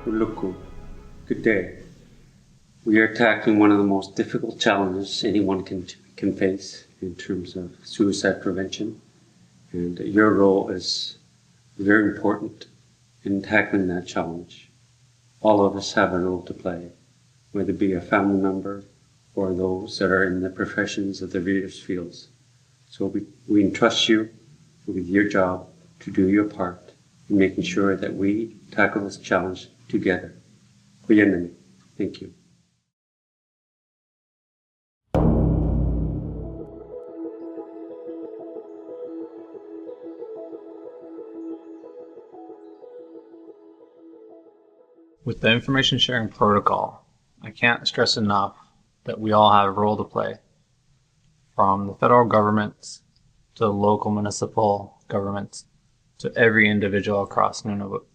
Uluku. Good day. We are tackling one of the most difficult challenges anyone can face in terms of suicide prevention, and your role is very important in tackling that challenge. All of us have a role to play, whether it be a family member or those that are in the professions of the various fields. So we entrust you with your job to do your part in making sure that we tackle this challenge together. Thank you. With the Information Sharing Protocol, I can't stress enough that we all have a role to play, from the federal governments to the local municipal governments to every individual across Nunavut.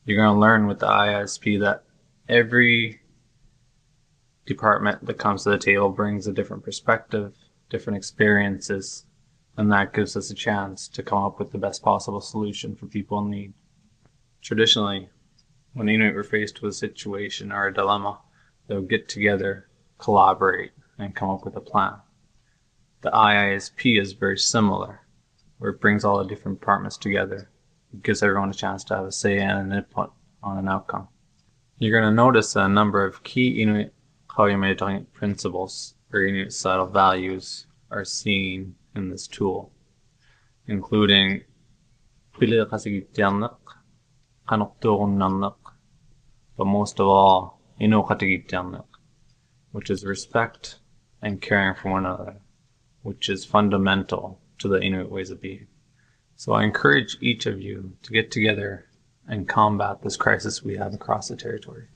You're going to learn with the IISP that every department that comes to the table brings a different perspective, different experiences, and that gives us a chance to come up with the best possible solution for people in need. Traditionally, when Inuit were faced with a situation or a dilemma, they'll get together, collaborate, and come up with a plan. The IISP is very similar, where it brings all the different departments together. It gives everyone a chance to have a say and an input on an outcome. You're going to notice a number of key Inuit principles or Inuit societal values are seen in this tool, including but most of all, which is respect and caring for one another, which is fundamental to the Inuit ways of being. So I encourage each of you to get together and combat this crisis we have across the territory.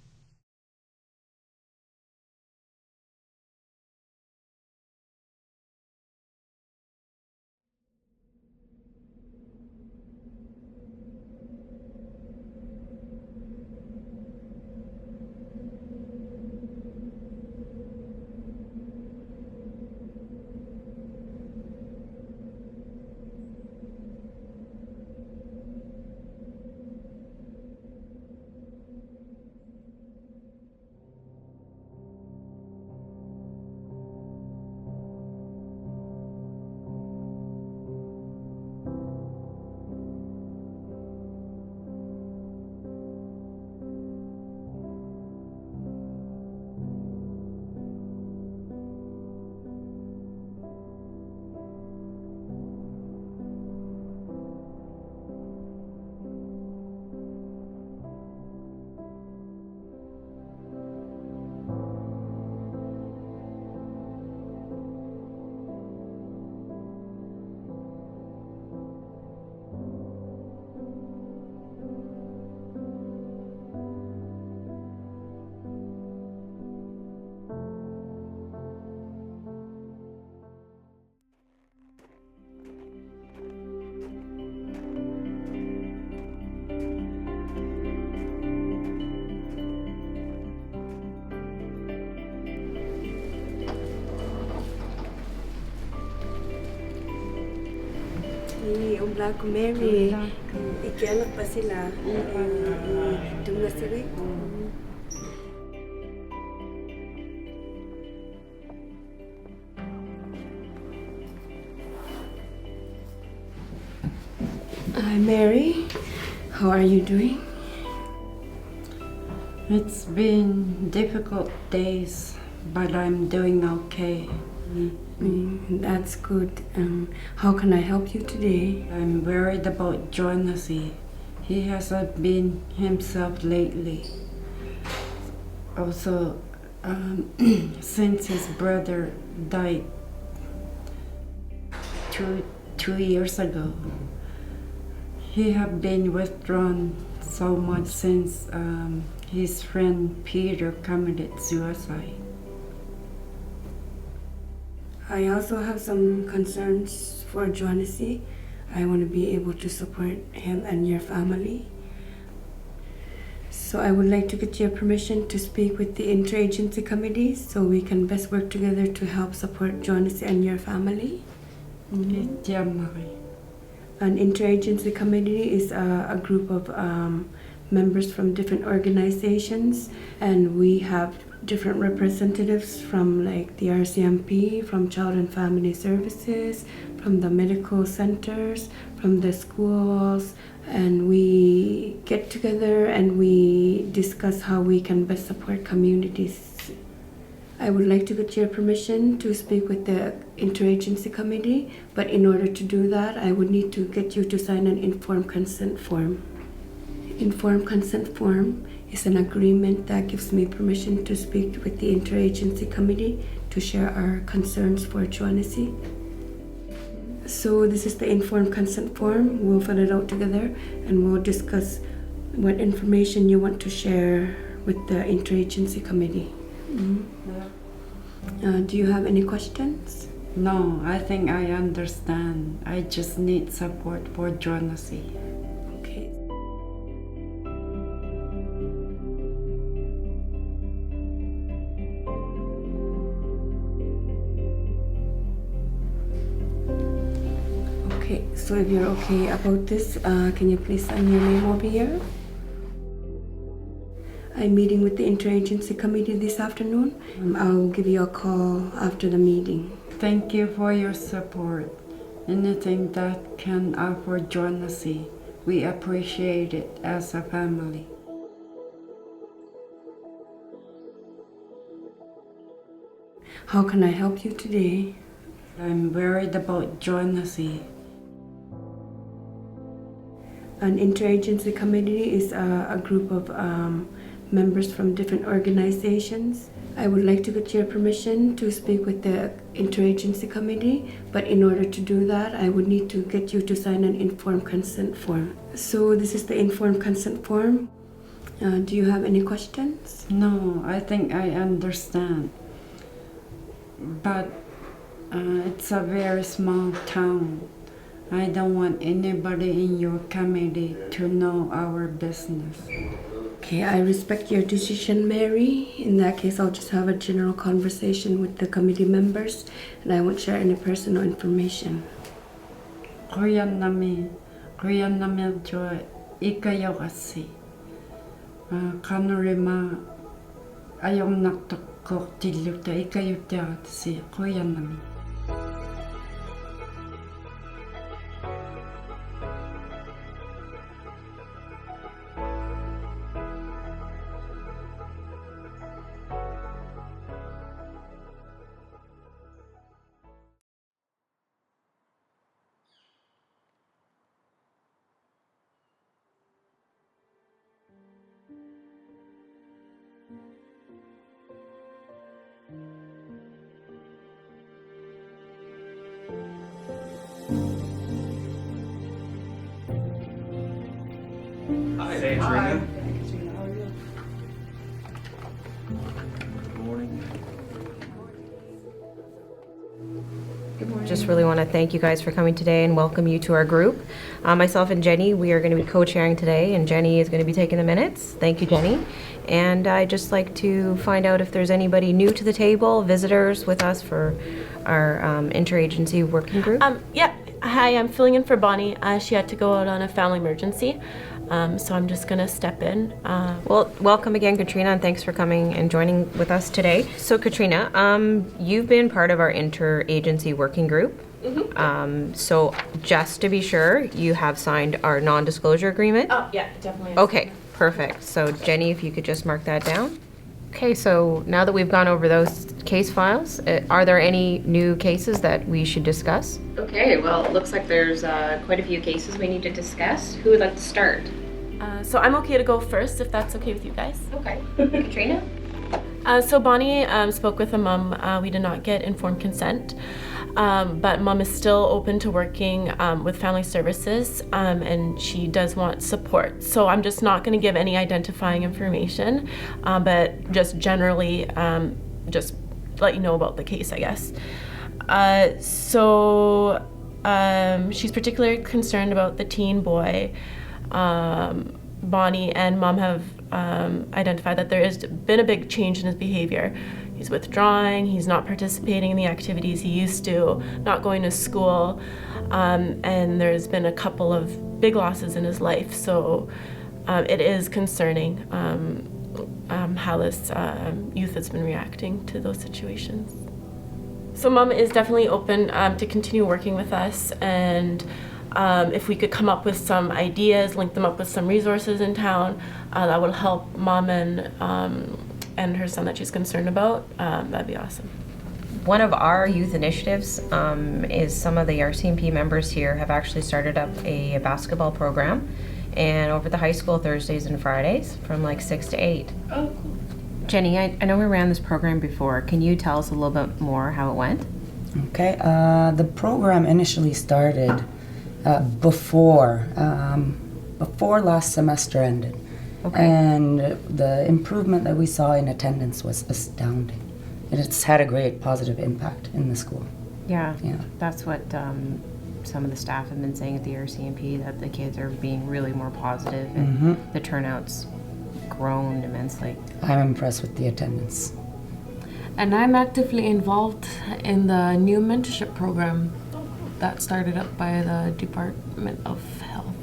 Umbla ko Mary, ikianak pa sila, itong nasiri. Hi Mary, how are you doing? It's been difficult days, but I'm doing okay. That's good. How can I help you today? I'm worried about Jonathan. He hasn't been himself lately. Also, since his brother died two years ago, he have been withdrawn so much since his friend Peter committed suicide. I also have some concerns for Jonathan. I want to be able to support him and your family. So I would like to get your permission to speak with the Interagency Committee so we can best work together to help support Jonathan and your family. Mm-hmm. An Interagency Committee is a group of members from different organizations, and we have different representatives from like the RCMP, from Child and Family Services, from the medical centers, from the schools, and we get together and we discuss how we can best support communities. I would like to get your permission to speak with the Interagency Committee, but in order to do that, I would need to get you to sign an informed consent form. Informed consent form is an agreement that gives me permission to speak with the Interagency Committee to share our concerns for Joannesy. So this is the informed consent form. We'll fill it out together and we'll discuss what information you want to share with the Interagency Committee. Do you have any questions? No, I think I understand. I just need support for Joannesy. Okay. Okay, so if you're okay about this, can you please sign your name over here? I'm meeting with the Interagency Committee this afternoon. I'll give you a call after the meeting. Thank you for your support. Anything that can offer Joannesy, we appreciate it as a family. How can I help you today? I'm worried about Joannesy. An Interagency Committee is a group of members from different organizations. I would like to get your permission to speak with the Interagency Committee, but in order to do that, I would need to get you to sign an informed consent form. So this is the informed consent form. Do you have any questions? No, I think I understand. But it's a very small town. I don't want anybody in your committee to know our business. Okay, I respect your decision, Mary. In that case, I'll just have a general conversation with the committee members and I won't share any personal information. Kuya nami jo ikayo kasi. Kanurima ayong naktok tiluk ta ikayo ta si kuya nami. Hi. Just really want to thank you guys for coming today and welcome you to our group. Myself and Jenny, we are going to be co-chairing today, and Jenny is going to be taking the minutes. Thank you, Jenny. And I'd just like to find out if there's anybody new to the table, visitors with us for our interagency working group. Yeah. Hi, I'm filling in for Bonnie. She had to go out on a family emergency, so I'm just gonna step in. Well, welcome again, Katrina, and thanks for coming and joining with us today. So, Katrina, you've been part of our interagency working group. Mm-hmm. So, just to be sure, you have signed our non-disclosure agreement? Oh, yeah, definitely. Okay, perfect. So, Jenny, if you could just mark that down. Okay, so now that we've gone over those case files, are there any new cases that we should discuss? Okay, well, it looks like there's quite a few cases we need to discuss. Who would like to start? So I'm okay to go first, if that's okay with you guys. Okay. Katrina? So Bonnie spoke with a mom. We did not get informed consent, but mom is still open to working with family services, and she does want support. So I'm just not going to give any identifying information, but just generally just let you know about the case, I guess. So she's particularly concerned about the teen boy. Bonnie and mom have identified that there has been a big change in his behavior. He's withdrawing, he's not participating in the activities he used to, not going to school, and there's been a couple of big losses in his life. So it is concerning how this youth has been reacting to those situations. So Mom is definitely open to continue working with us, and if we could come up with some ideas, link them up with some resources in town that will help Mom and her son that she's concerned about, that'd be awesome. One of our youth initiatives is some of the RCMP members here have actually started up a basketball program, and over at the high school Thursdays and Fridays from like 6 to 8. Oh, cool. Jenny, I know we ran this program before. Can you tell us a little bit more how it went? Okay, the program initially started before last semester ended. Okay. And the improvement that we saw in attendance was astounding. It's had a great positive impact in the school. Yeah, Yeah. that's what some of the staff have been saying at the RCMP, that the kids are being really more positive and the turnout's grown immensely. I'm impressed with the attendance. And I'm actively involved in the new mentorship program that started up by the Department of Health.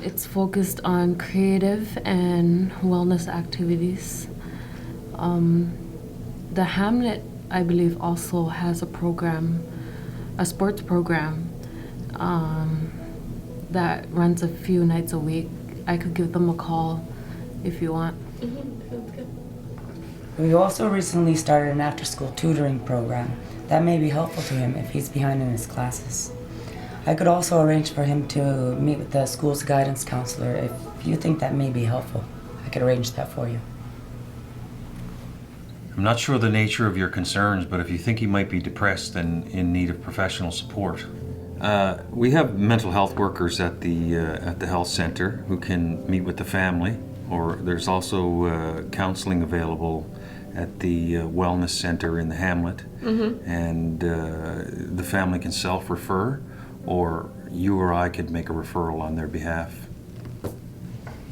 It's focused on creative and wellness activities. The Hamlet, I believe, also has a program, a sports program, that runs a few nights a week. I could give them a call if you want. Sounds good. We also recently started an after-school tutoring program that may be helpful to him if he's behind in his classes. I could also arrange for him to meet with the school's guidance counselor if you think that may be helpful. I could arrange that for you. I'm not sure the nature of your concerns, but if you think he might be depressed and in need of professional support, we have mental health workers at the health center who can meet with the family, or there's also counseling available at the wellness center in the Hamlet, and the family can self-refer, or you or I could make a referral on their behalf.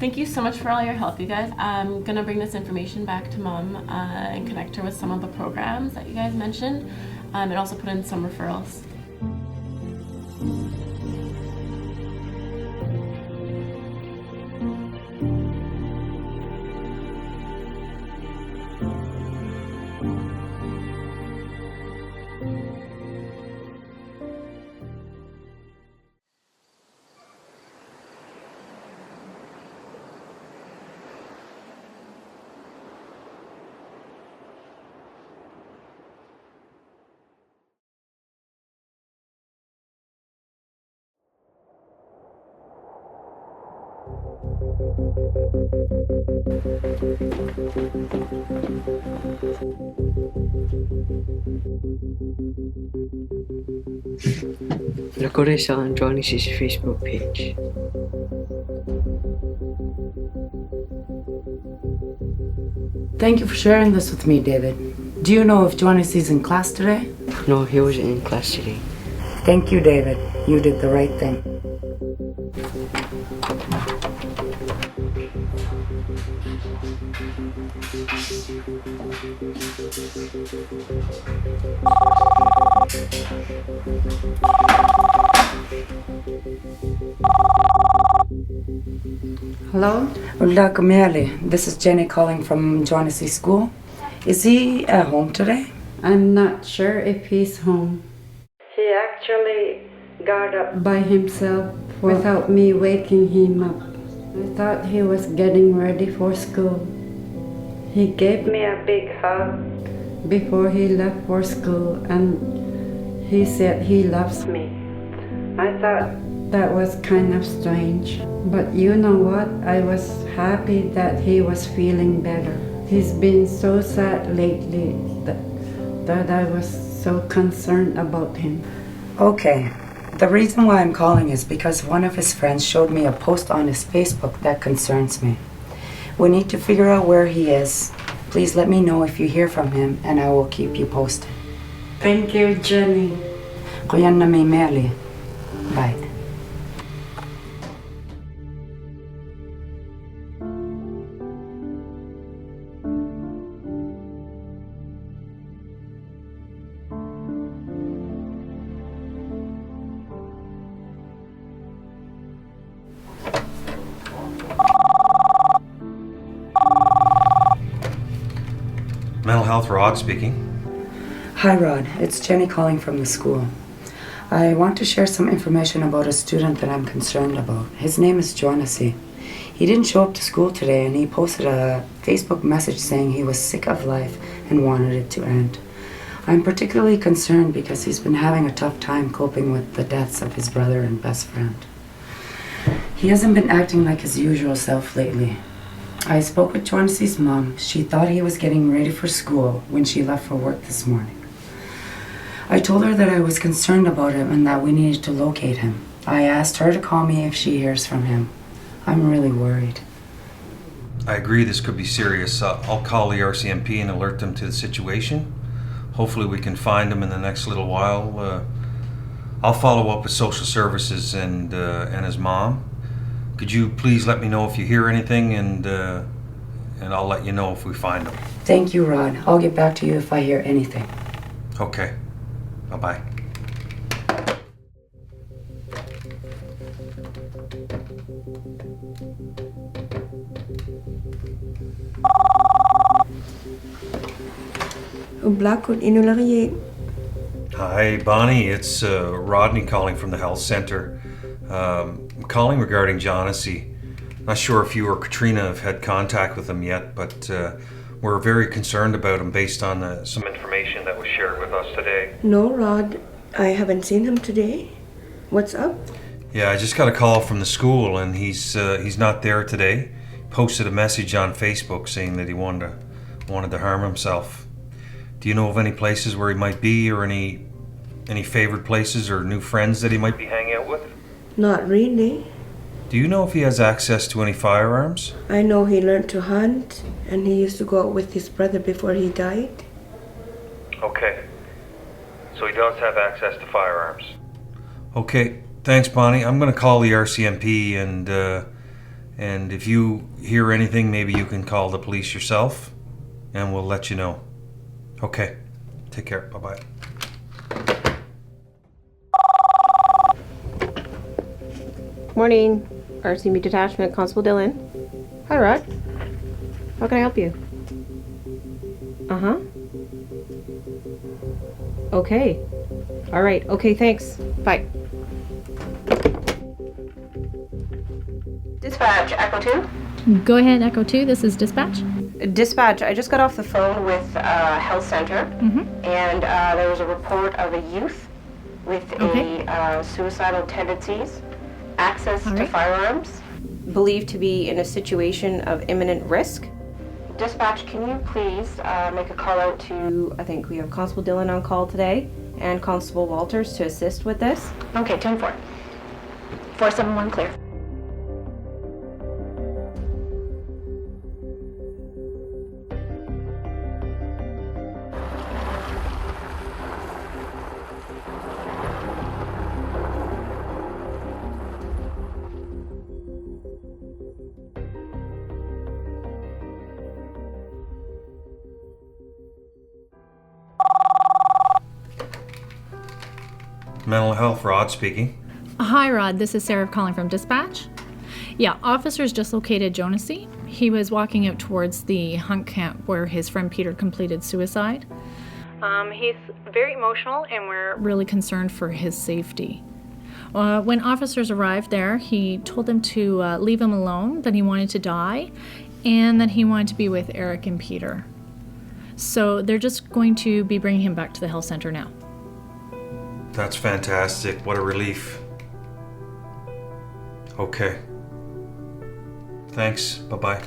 Thank you so much for all your help, you guys. I'm gonna bring this information back to Mom and connect her with some of the programs that you guys mentioned, and also put in some referrals. Recorded on Johnny's Facebook page. Thank you for sharing this with me, David. Do you know if Jonas is in class today? No, he wasn't in class today. Thank you, David. You did the right thing. Hello? Hola, Camille. This is Jenny calling from Jonas' school. Is he at home today? I'm not sure if he's home. He actually got up by himself without me waking him up. I thought he was getting ready for school. He gave me a big hug before he left for school, and he said he loves me. I thought that was kind of strange. But you know what? I was happy that he was feeling better. He's been so sad lately that I was so concerned about him. Okay. The reason why I'm calling is because one of his friends showed me a post on his Facebook that concerns me. We need to figure out where he is. Please let me know if you hear from him, and I will keep you posted. Thank you, Jenny. Kuyan na may meli. Bye. Health, Rod speaking. Hi Rod, it's Jenny calling from the school. I want to share some information about a student that I'm concerned about. His name is Jonassy. He didn't show up to school today and he posted a Facebook message saying he was sick of life and wanted it to end. I'm particularly concerned because he's been having a tough time coping with the deaths of his brother and best friend. He hasn't been acting like his usual self lately. I spoke with Jonassy's mom. She thought he was getting ready for school when she left for work this morning. I told her that I was concerned about him and that we needed to locate him. I asked her to call me if she hears from him. I'm really worried. I agree this could be serious. I'll call the RCMP and alert them to the situation. Hopefully we can find him in the next little while. I'll follow up with social services and his mom. Could you please let me know if you hear anything, and I'll let you know if we find him. Thank you, Rod. I'll get back to you if I hear anything. Okay. Bye-bye. Hi, Bonnie. It's Rodney calling from the health center. I'm calling regarding Jonassy. Not sure if you or Katrina have had contact with him yet, but we're very concerned about him based on some information that was shared with us today. No, Rod, I haven't seen him today. What's up? Yeah, I just got a call from the school, and he's not there today. Posted a message on Facebook saying that he wanted to harm himself. Do you know of any places where he might be, or any favorite places or new friends that he might be hanging out with? Not really. Do you know if he has access to any firearms? I know he learned to hunt, and he used to go out with his brother before he died. Okay. So he does have access to firearms. Okay, thanks, Bonnie. I'm going to call the RCMP, and if you hear anything, maybe you can call the police yourself, and we'll let you know. Okay, take care. Bye-bye. Morning, RCMP Detachment, Constable Dylan. Hi, Rod. How can I help you? Uh-huh. Okay. All right. Okay, thanks. Bye. Dispatch, Echo 2? Go ahead, Echo 2. This is Dispatch. Dispatch, I just got off the phone with Health Center, and there was a report of a youth with suicidal tendencies, access to firearms, believed to be in a situation of imminent risk. Dispatch, can you please make a call out to, I think we have Constable Dylan on call today, and Constable Walters to assist with this? Okay, 10-4. 471 clear. Mental Health, Rod speaking. Hi, Rod. This is Sarah calling from Dispatch. Yeah, officers just located Jonassy. He was walking out towards the hunt camp where his friend Peter completed suicide. He's very emotional, and we're really concerned for his safety. When officers arrived there, he told them to leave him alone, that he wanted to die, and that he wanted to be with Eric and Peter. So they're just going to be bringing him back to the health center now. That's fantastic. What a relief. Okay. Thanks. Bye-bye.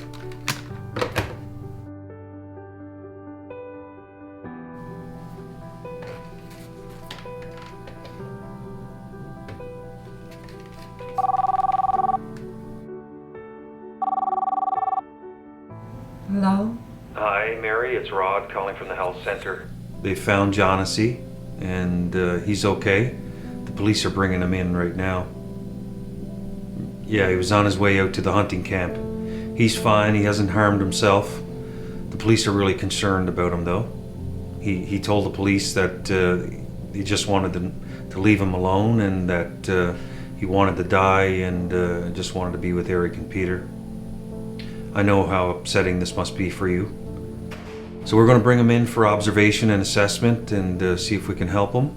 Hello? Hi, Mary. It's Rod calling from the health center. They found Jonassy, and he's okay. The police are bringing him in right now. Yeah, he was on his way out to the hunting camp. He's fine. He hasn't harmed himself. The police are really concerned about him, though. He told the police that he just wanted to leave him alone, and that he wanted to die, and just wanted to be with Eric and Peter. I know how upsetting this must be for you. So we're going to bring him in for observation and assessment and see if we can help him.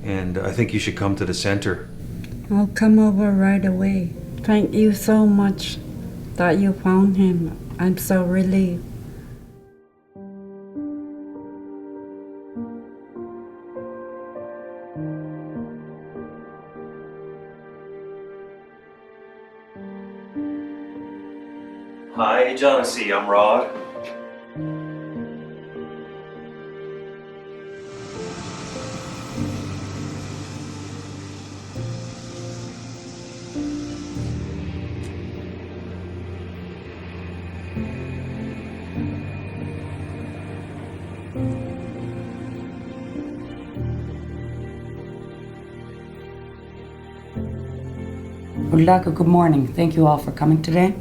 And I think you should come to the center. I'll come over right away. Thank you so much that you found him. I'm so relieved. Hi, Johnny. I'm Rod. Good morning. Thank you all for coming today.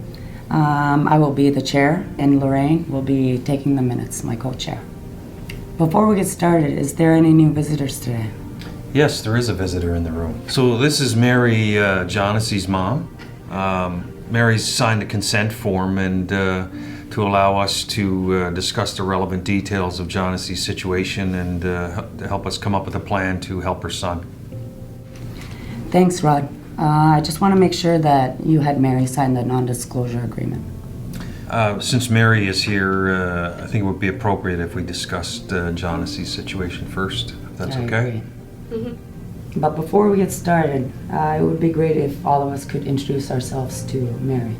I will be the chair, and Lorraine will be taking the minutes, my co-chair. Before we get started, is there any new visitors today? Yes, there is a visitor in the room. So this is Mary, Jonassy's mom. Mary's signed a consent form and to allow us to discuss the relevant details of Jonassy's situation and to help us come up with a plan to help her son. Thanks, Rod. I just want to make sure that you had Mary sign the non-disclosure agreement. Since Mary is here, I think it would be appropriate if we discussed Jonassy's situation first, if that's okay. But before we get started, it would be great if all of us could introduce ourselves to Mary.